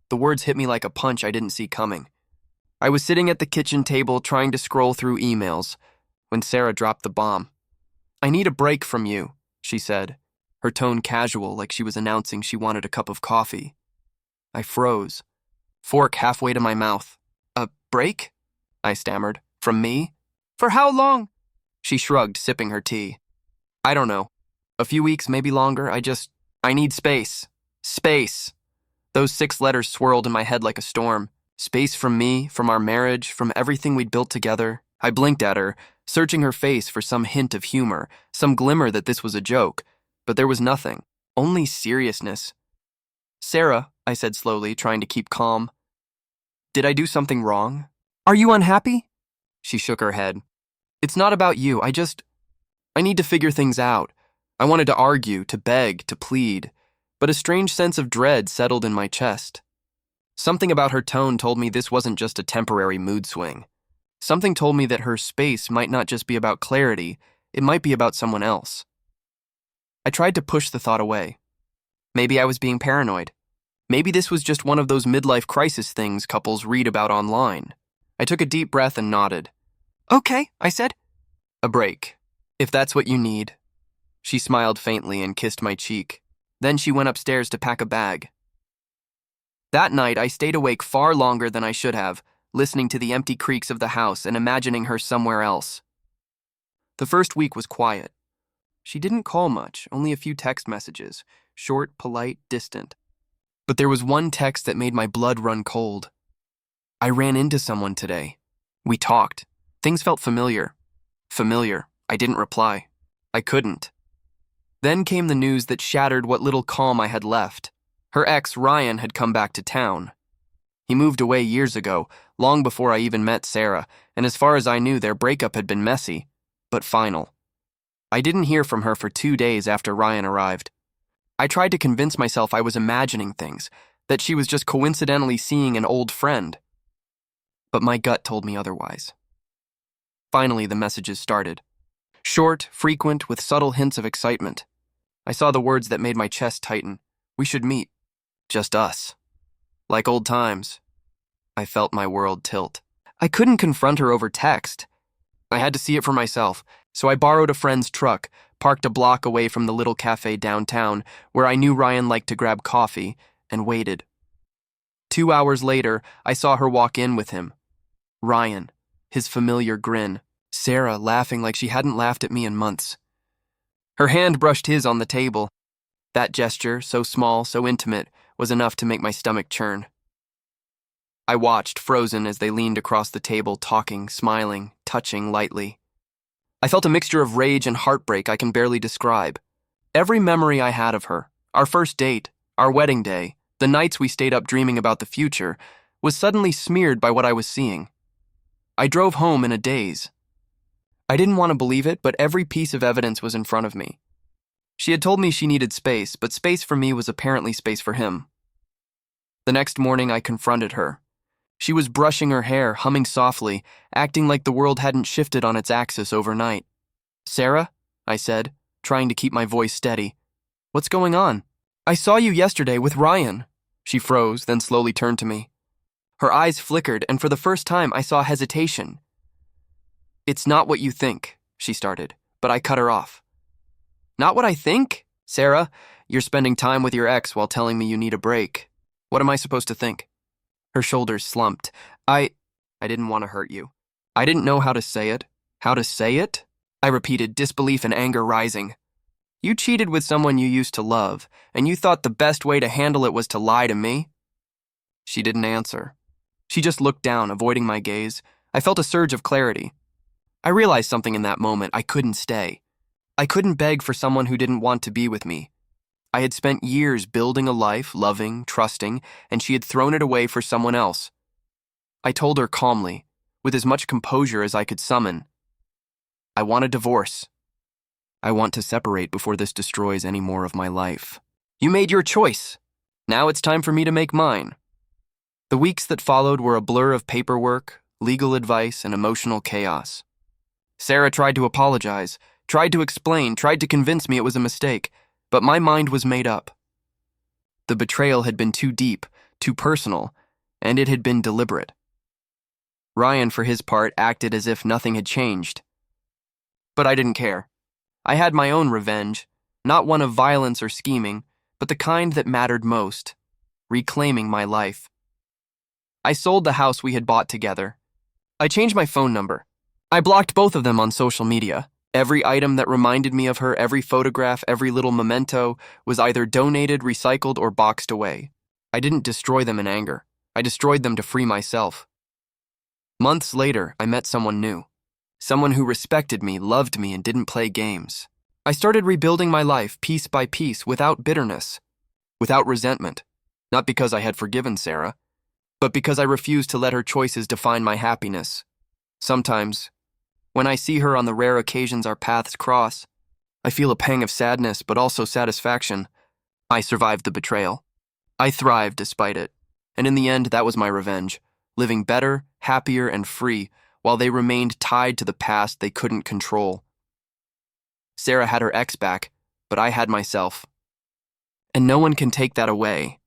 The words hit me like a punch I didn't see coming. I was sitting at the kitchen table trying to scroll through emails when Sarah dropped the bomb. "I need a break from you," she said, her tone casual like she was announcing she wanted a cup of coffee. I froze, fork halfway to my mouth. "A break?" I stammered. "From me? For how long?" She shrugged, sipping her tea. "I don't know. A few weeks, maybe longer. I need space. Space." Those 6 letters swirled in my head like a storm. Space from me, from our marriage, from everything we'd built together. I blinked at her, searching her face for some hint of humor, some glimmer that this was a joke. But there was nothing. Only seriousness. "Sarah," I said slowly, trying to keep calm. "Did I do something wrong? Are you unhappy?" She shook her head. "It's not about you. I need to figure things out." I wanted to argue, to beg, to plead, but a strange sense of dread settled in my chest. Something about her tone told me this wasn't just a temporary mood swing. Something told me that her space might not just be about clarity, it might be about someone else. I tried to push the thought away. Maybe I was being paranoid. Maybe this was just one of those midlife crisis things couples read about online. I took a deep breath and nodded. "Okay," I said. "A break, if that's what you need." She smiled faintly and kissed my cheek. Then she went upstairs to pack a bag. That night, I stayed awake far longer than I should have, listening to the empty creaks of the house and imagining her somewhere else. The first week was quiet. She didn't call much, only a few text messages, short, polite, distant. But there was one text that made my blood run cold. "I ran into someone today. We talked. Things felt familiar. Familiar. I didn't reply. I couldn't." Then came the news that shattered what little calm I had left. Her ex, Ryan, had come back to town. He moved away years ago, long before I even met Sarah, and as far as I knew, their breakup had been messy, but final. I didn't hear from her for 2 days after Ryan arrived. I tried to convince myself I was imagining things, that she was just coincidentally seeing an old friend. But my gut told me otherwise. Finally, the messages started. Short, frequent, with subtle hints of excitement. I saw the words that made my chest tighten. "We should meet. Just us. Like old times." I felt my world tilt. I couldn't confront her over text. I had to see it for myself, so I borrowed a friend's truck, parked a block away from the little cafe downtown, where I knew Ryan liked to grab coffee, and waited. 2 hours later, I saw her walk in with him. Ryan, his familiar grin. Sarah laughing like she hadn't laughed at me in months. Her hand brushed his on the table. That gesture, so small, so intimate, was enough to make my stomach churn. I watched, frozen, as they leaned across the table, talking, smiling, touching lightly. I felt a mixture of rage and heartbreak I can barely describe. Every memory I had of her, our first date, our wedding day, the nights we stayed up dreaming about the future, was suddenly smeared by what I was seeing. I drove home in a daze. I didn't want to believe it, but every piece of evidence was in front of me. She had told me she needed space, but space for me was apparently space for him. The next morning, I confronted her. She was brushing her hair, humming softly, acting like the world hadn't shifted on its axis overnight. "Sarah?" I said, trying to keep my voice steady. "What's going on?" "I saw you yesterday with Ryan." She froze, then slowly turned to me. Her eyes flickered, and for the first time, I saw hesitation. "It's not what you think," she started, but I cut her off. "Not what I think? Sarah, you're spending time with your ex while telling me you need a break. What am I supposed to think?" Her shoulders slumped. I didn't want to hurt you. I didn't know how to say it. How to say it? I repeated, disbelief and anger rising. "You cheated with someone you used to love, and you thought the best way to handle it was to lie to me?" She didn't answer. She just looked down, avoiding my gaze. I felt a surge of clarity. I realized something in that moment. I couldn't stay. I couldn't beg for someone who didn't want to be with me. I had spent years building a life, loving, trusting, and she had thrown it away for someone else. I told her calmly, with as much composure as I could summon, "I want a divorce. I want to separate before this destroys any more of my life. You made your choice. Now it's time for me to make mine." The weeks that followed were a blur of paperwork, legal advice, and emotional chaos. Sarah tried to apologize, tried to explain, tried to convince me it was a mistake, but my mind was made up. The betrayal had been too deep, too personal, and it had been deliberate. Ryan, for his part, acted as if nothing had changed. But I didn't care. I had my own revenge, not one of violence or scheming, but the kind that mattered most, reclaiming my life. I sold the house we had bought together. I changed my phone number. I blocked both of them on social media. Every item that reminded me of her, every photograph, every little memento, was either donated, recycled, or boxed away. I didn't destroy them in anger. I destroyed them to free myself. Months later, I met someone new. Someone who respected me, loved me, and didn't play games. I started rebuilding my life piece by piece without bitterness, without resentment. Not because I had forgiven Sarah, but because I refused to let her choices define my happiness. Sometimes, when I see her on the rare occasions our paths cross, I feel a pang of sadness, but also satisfaction. I survived the betrayal. I thrived despite it, and in the end, that was my revenge, living better, happier, and free, while they remained tied to the past they couldn't control. Sarah had her ex back, but I had myself. And no one can take that away.